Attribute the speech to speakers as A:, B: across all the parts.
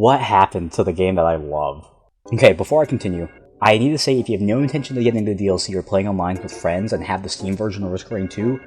A: What happened to the game that I love? Okay, before I continue, I need to say if you have no intention of getting the DLC or playing online with friends and have the Steam version of Risk of Rain 2,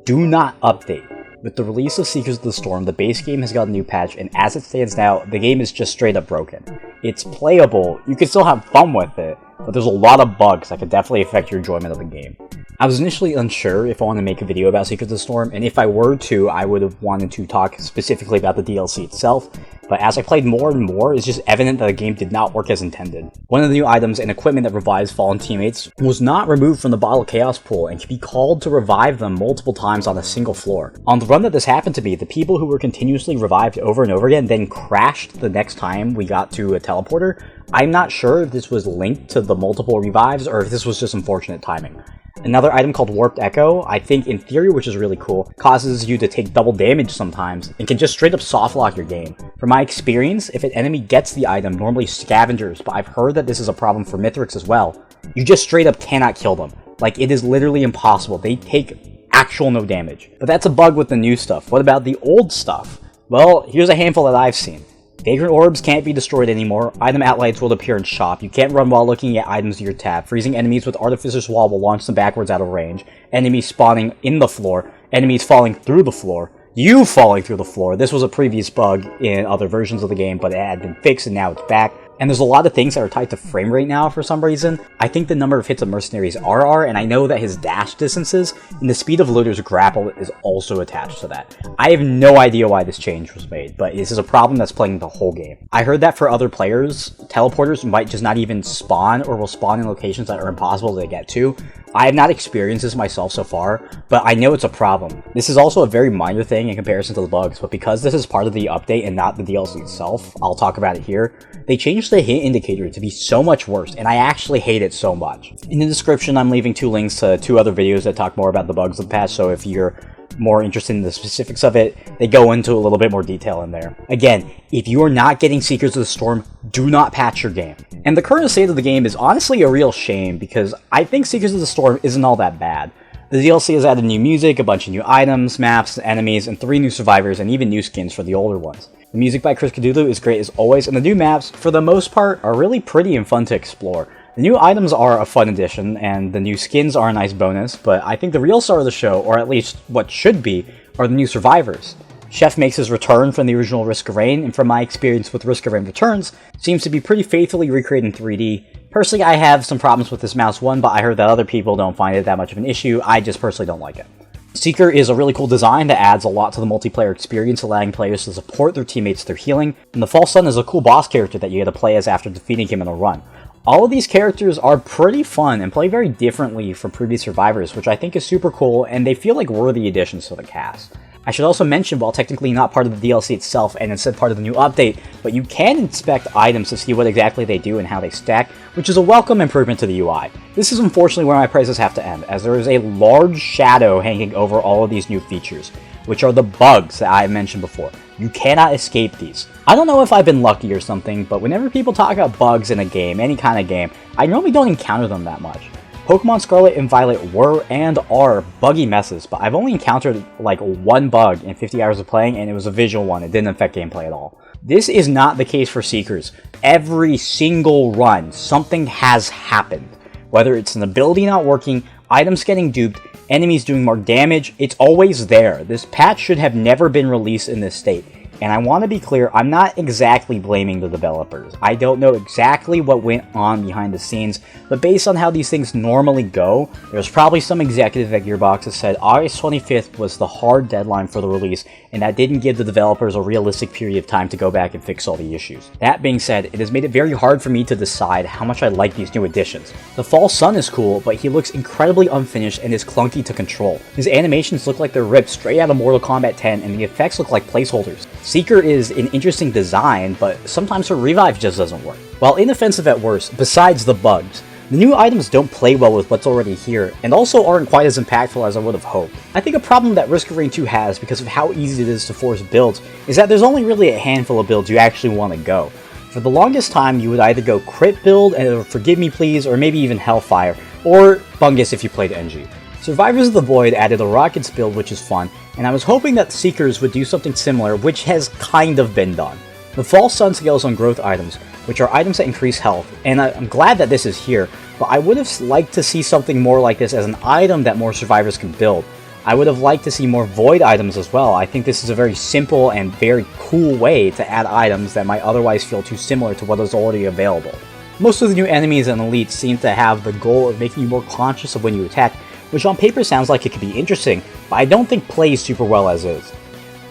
A: do not update. With the release of Seekers of the Storm, the base game has got a new patch, and as it stands now, the game is just straight up broken. It's playable, you can still have fun with it, but there's a lot of bugs that could definitely affect your enjoyment of the game. I was initially unsure if I wanted to make a video about Seekers of the Storm, and if I were to, I would have wanted to talk specifically about the DLC itself, but as I played more and more, it's just evident that the game did not work as intended. One of the new items and equipment that revives fallen teammates was not removed from the Bottle Chaos pool and can be called to revive them multiple times on a single floor. On the run that this happened to me, the people who were continuously revived over and over again then crashed the next time we got to a teleporter. I'm not sure if this was linked to the multiple revives or if this was just unfortunate timing. Another item called Warped Echo, I think in theory, which is really cool, causes you to take double damage sometimes and can just straight up softlock your game. From my experience, if an enemy gets the item, normally scavengers, but I've heard that this is a problem for Mithrix as well, you just straight up cannot kill them. Like, it is literally impossible. They take actual no damage. But that's a bug with the new stuff. What about the old stuff? Well, here's a handful that I've seen. Vagrant orbs can't be destroyed anymore, item outlights will appear in shop, you can't run while looking at items in your tab, freezing enemies with Artificer's Wall will launch them backwards out of range, enemies spawning in the floor, enemies falling through the floor, you falling through the floor. This was a previous bug in other versions of the game, but it had been fixed and now it's back. And there's a lot of things that are tied to frame rate now for some reason. I think the number of hits of Mercenaries RR, and I know that his dash distances and the speed of Looter's grapple is also attached to that. I have no idea why this change was made, but this is a problem that's plaguing the whole game. I heard that for other players, teleporters might just not even spawn or will spawn in locations that are impossible to get to. I have not experienced this myself so far, but I know it's a problem. This is also a very minor thing in comparison to the bugs, but because this is part of the update and not the DLC itself, I'll talk about it here. They changed the hit indicator to be so much worse, and I actually hate it so much. In the description, I'm leaving 2 links to 2 other videos that talk more about the bugs of the patch, so if you're more interested in the specifics of it, they go into a little bit more detail in there. Again, if you are not getting Seekers of the Storm, do not patch your game. And the current state of the game is honestly a real shame, because I think Seekers of the Storm isn't all that bad. The DLC has added new music, a bunch of new items, maps, enemies, and 3 new survivors, and even new skins for the older ones. The music by Chris Cthulhu is great as always, and the new maps, for the most part, are really pretty and fun to explore. The new items are a fun addition, and the new skins are a nice bonus, but I think the real star of the show, or at least what should be, are the new survivors. Chef makes his return from the original Risk of Rain, and from my experience with Risk of Rain Returns, seems to be pretty faithfully recreated in 3D. Personally, I have some problems with this mouse one, but I heard that other people don't find it that much of an issue. I just personally don't like it. Seeker is a really cool design that adds a lot to the multiplayer experience, allowing players to support their teammates through healing, and the False Sun is a cool boss character that you get to play as after defeating him in a run. All of these characters are pretty fun and play very differently from previous survivors, which I think is super cool, and they feel like worthy additions to the cast. I should also mention, while technically not part of the DLC itself and instead part of the new update, but you can inspect items to see what exactly they do and how they stack, which is a welcome improvement to the UI. This is unfortunately where my praises have to end, as there is a large shadow hanging over all of these new features, which are the bugs that I mentioned before. You cannot escape these. I don't know if I've been lucky or something, but whenever people talk about bugs in a game, any kind of game, I normally don't encounter them that much. Pokemon Scarlet and Violet were and are buggy messes, but I've only encountered like 1 bug in 50 hours of playing, and it was a visual one. It didn't affect gameplay at all. This is not the case for Seekers. Every single run, something has happened. Whether it's an ability not working, items getting duped, enemies doing more damage, it's always there. This patch should have never been released in this state. And I want to be clear, I'm not exactly blaming the developers. I don't know exactly what went on behind the scenes, but based on how these things normally go, there's probably some executive at Gearbox that said August 25th was the hard deadline for the release, and that didn't give the developers a realistic period of time to go back and fix all the issues. That being said, it has made it very hard for me to decide how much I like these new additions. The False Sun is cool, but he looks incredibly unfinished and is clunky to control. His animations look like they're ripped straight out of Mortal Kombat 10, and the effects look like placeholders. Seeker is an interesting design, but sometimes her revive just doesn't work. While inoffensive at worst, besides the bugs, the new items don't play well with what's already here, and also aren't quite as impactful as I would have hoped. I think a problem that Risk of Rain 2 has, because of how easy it is to force builds, is that there's only really a handful of builds you actually want to go. For the longest time, you would either go crit build, and Forgive Me Please, or maybe even Hellfire, or Bungus if you played NG. Survivors of the Void added a Rockets build, which is fun, and I was hoping that Seekers would do something similar, which has kind of been done. The false sun scales on growth items, which are items that increase health, and I'm glad that this is here, but I would have liked to see something more like this as an item that more survivors can build. I would have liked to see more void items as well. I think this is a very simple and very cool way to add items that might otherwise feel too similar to what is already available. Most of the new enemies and elites seem to have the goal of making you more conscious of when you attack, which on paper sounds like it could be interesting, but I don't think plays super well as is.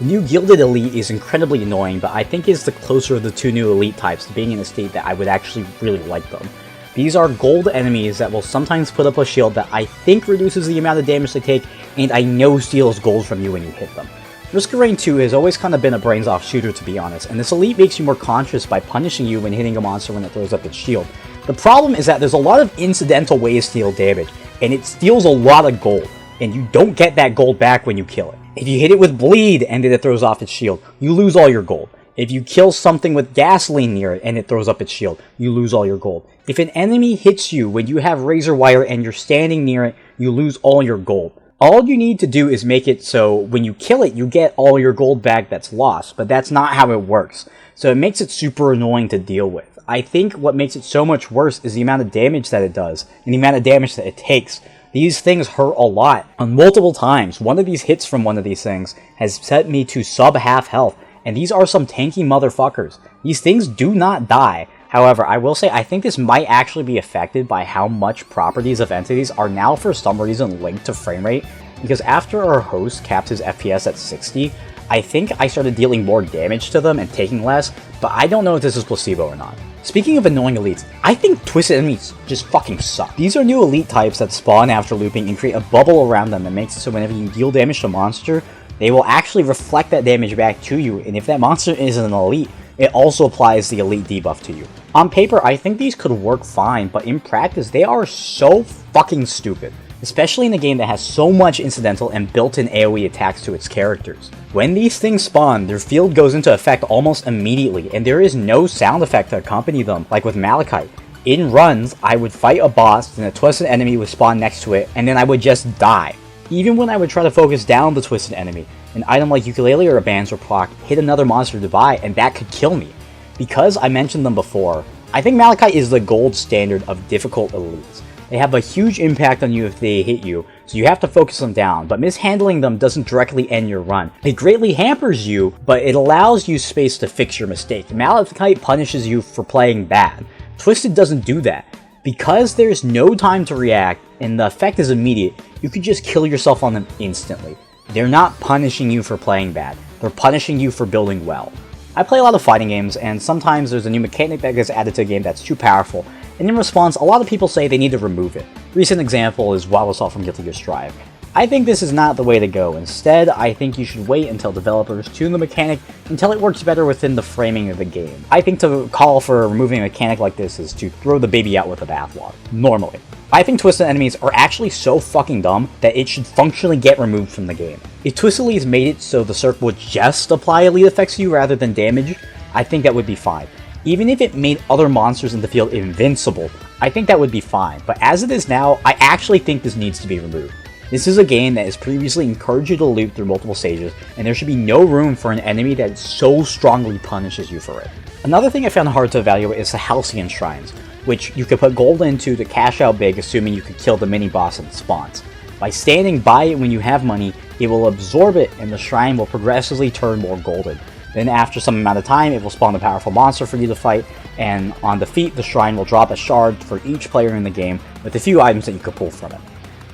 A: The new Gilded Elite is incredibly annoying, but I think is the closer of the two new elite types to being in a state that I would actually really like them. These are gold enemies that will sometimes put up a shield that I think reduces the amount of damage they take, and I know steals gold from you when you hit them. Risk of Rain 2 has always kind of been a brains-off shooter, to be honest, and this elite makes you more conscious by punishing you when hitting a monster when it throws up its shield. The problem is that there's a lot of incidental ways to deal damage, and it steals a lot of gold, and you don't get that gold back when you kill it. If you hit it with bleed and then it throws off its shield, you lose all your gold. If you kill something with gasoline near it and it throws up its shield, you lose all your gold. If an enemy hits you when you have razor wire and you're standing near it, you lose all your gold. All you need to do is make it so when you kill it, you get all your gold back that's lost, but that's not how it works. So it makes it super annoying to deal with. I think what makes it so much worse is the amount of damage that it does, and the amount of damage that it takes. These things hurt a lot. On multiple times, one of these hits from one of these things has set me to sub half health, and these are some tanky motherfuckers. These things do not die. However, I will say I think this might actually be affected by how much properties of entities are now for some reason linked to frame rate, because after our host capped his FPS at 60, I think I started dealing more damage to them and taking less, but I don't know if this is placebo or not. Speaking of annoying elites, I think twisted enemies just fucking suck. These are new elite types that spawn after looping and create a bubble around them that makes it so whenever you deal damage to a monster, they will actually reflect that damage back to you, and if that monster is an elite, it also applies the elite debuff to you. On paper, I think these could work fine, but in practice, they are so fucking stupid. Especially in a game that has so much incidental and built-in AoE attacks to its characters. When these things spawn, their field goes into effect almost immediately, and there is no sound effect to accompany them, like with Malachite. In runs, I would fight a boss, and a twisted enemy would spawn next to it, and then I would just die. Even when I would try to focus down the twisted enemy, an item like Ukulele or a Bands or Proc hit another monster to buy, and that could kill me. Because I mentioned them before, I think Malachite is the gold standard of difficult elites. They have a huge impact on you if they hit you, so you have to focus them down, but mishandling them doesn't directly end your run. It greatly hampers you, but it allows you space to fix your mistake. Malachite punishes you for playing bad. Twisted doesn't do that. Because there's no time to react, and the effect is immediate, you could just kill yourself on them instantly. They're not punishing you for playing bad, they're punishing you for building well. I play a lot of fighting games, and sometimes there's a new mechanic that gets added to a game that's too powerful, and in response, a lot of people say they need to remove it. Recent example is Wild Assault from Guilty Gear Strive. I think this is not the way to go. Instead, I think you should wait until developers tune the mechanic until it works better within the framing of the game. I think to call for removing a mechanic like this is to throw the baby out with the bathwater, normally. I think twisted enemies are actually so fucking dumb that it should functionally get removed from the game. If Twisted Elite made it so the Cirque would just apply elite effects to you rather than damage, I think that would be fine. Even if it made other monsters in the field invincible, I think that would be fine, but as it is now, I actually think this needs to be removed. This is a game that has previously encouraged you to loot through multiple stages, and there should be no room for an enemy that so strongly punishes you for it. Another thing I found hard to evaluate is the Halcyon shrines, which you could put gold into to cash out big assuming you could kill the mini-boss that spawns. By standing by it when you have money, it will absorb it and the shrine will progressively turn more golden. Then after some amount of time, it will spawn a powerful monster for you to fight, and on defeat, the shrine will drop a shard for each player in the game with a few items that you could pull from it.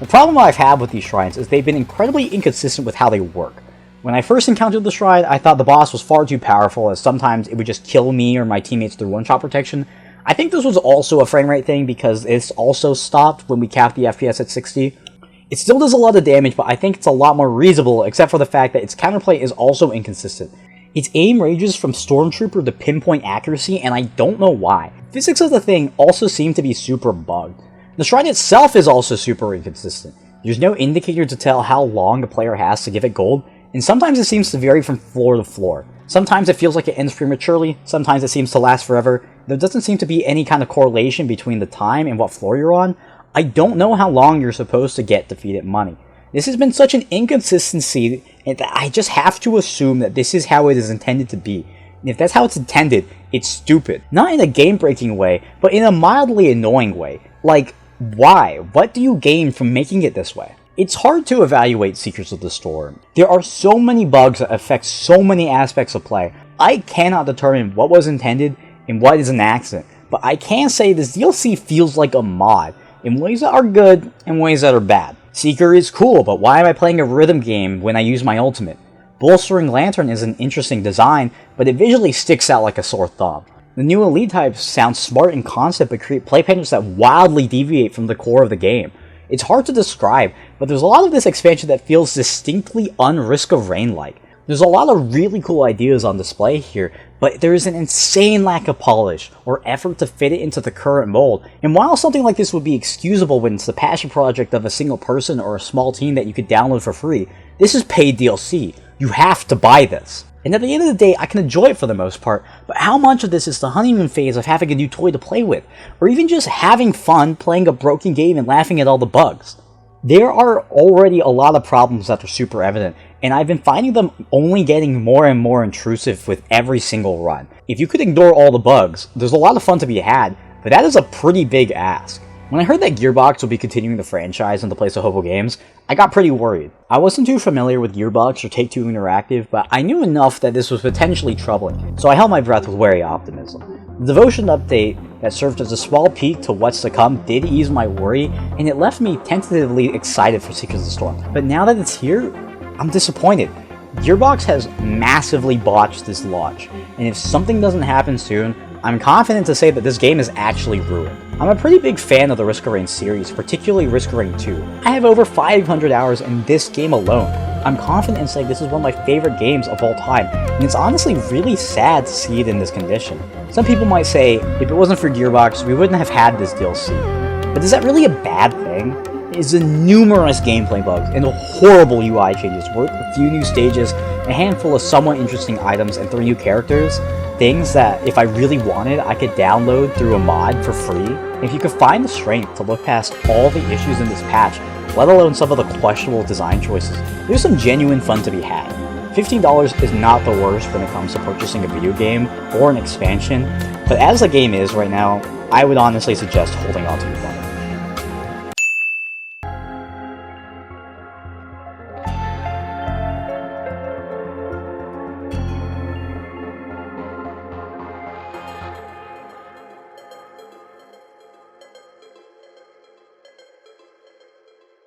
A: The problem I've had with these shrines is they've been incredibly inconsistent with how they work. When I first encountered the shrine, I thought the boss was far too powerful, as sometimes it would just kill me or my teammates through one-shot protection. I think this was also a frame rate thing because it's also stopped when we capped the FPS at 60. It still does a lot of damage, but I think it's a lot more reasonable, except for the fact that its counterplay is also inconsistent. Its aim ranges from Stormtrooper to pinpoint accuracy, and I don't know why. Physics of the thing also seem to be super bugged. The shrine itself is also super inconsistent. There's no indicator to tell how long the player has to give it gold, and sometimes it seems to vary from floor to floor. Sometimes it feels like it ends prematurely, sometimes it seems to last forever. There doesn't seem to be any kind of correlation between the time and what floor you're on. I don't know how long you're supposed to get defeated money. This has been such an inconsistency that I just have to assume that this is how it is intended to be. And if that's how it's intended, it's stupid. Not in a game-breaking way, but in a mildly annoying way. Like, why? What do you gain from making it this way? It's hard to evaluate Secrets of the Storm. There are so many bugs that affect so many aspects of play. I cannot determine what was intended and what is an accident, but I can say this DLC feels like a mod, in ways that are good and ways that are bad. Seeker is cool, but why am I playing a rhythm game when I use my ultimate? Bolstering Lantern is an interesting design, but it visually sticks out like a sore thumb. The new elite types sound smart in concept but create play patterns that wildly deviate from the core of the game. It's hard to describe, but there's a lot of this expansion that feels distinctly un-Risk of Rain-like. There's a lot of really cool ideas on display here, but there is an insane lack of polish or effort to fit it into the current mold. And while something like this would be excusable when it's the passion project of a single person or a small team that you could download for free, this is paid DLC. You have to buy this. And at the end of the day, I can enjoy it for the most part, but how much of this is the honeymoon phase of having a new toy to play with, or even just having fun playing a broken game and laughing at all the bugs? There are already a lot of problems that are super evident, and I've been finding them only getting more and more intrusive with every single run. If you could ignore all the bugs, there's a lot of fun to be had, but that is a pretty big ask. When I heard that Gearbox would be continuing the franchise in the place of Hobo Games, I got pretty worried. I wasn't too familiar with Gearbox or Take-Two Interactive, but I knew enough that this was potentially troubling, so I held my breath with wary optimism. The Devotion update that served as a small peek to what's to come did ease my worry, and it left me tentatively excited for Secrets of the Storm. But now that it's here, I'm disappointed. Gearbox has massively botched this launch, and if something doesn't happen soon, I'm confident to say that this game is actually ruined. I'm a pretty big fan of the Risk of Rain series, particularly Risk of Rain 2. I have over 500 hours in this game alone. I'm confident in saying this is one of my favorite games of all time, and it's honestly really sad to see it in this condition. Some people might say, if it wasn't for Gearbox, we wouldn't have had this DLC. But is that really a bad thing? It's the numerous gameplay bugs and the horrible UI changes worth a few new stages, a handful of somewhat interesting items, and 3 new characters. Things that, if I really wanted, I could download through a mod for free. If you could find the strength to look past all the issues in this patch, let alone some of the questionable design choices, there's some genuine fun to be had. $15 is not the worst when it comes to purchasing a video game or an expansion, but as the game is right now, I would honestly suggest holding on to your money.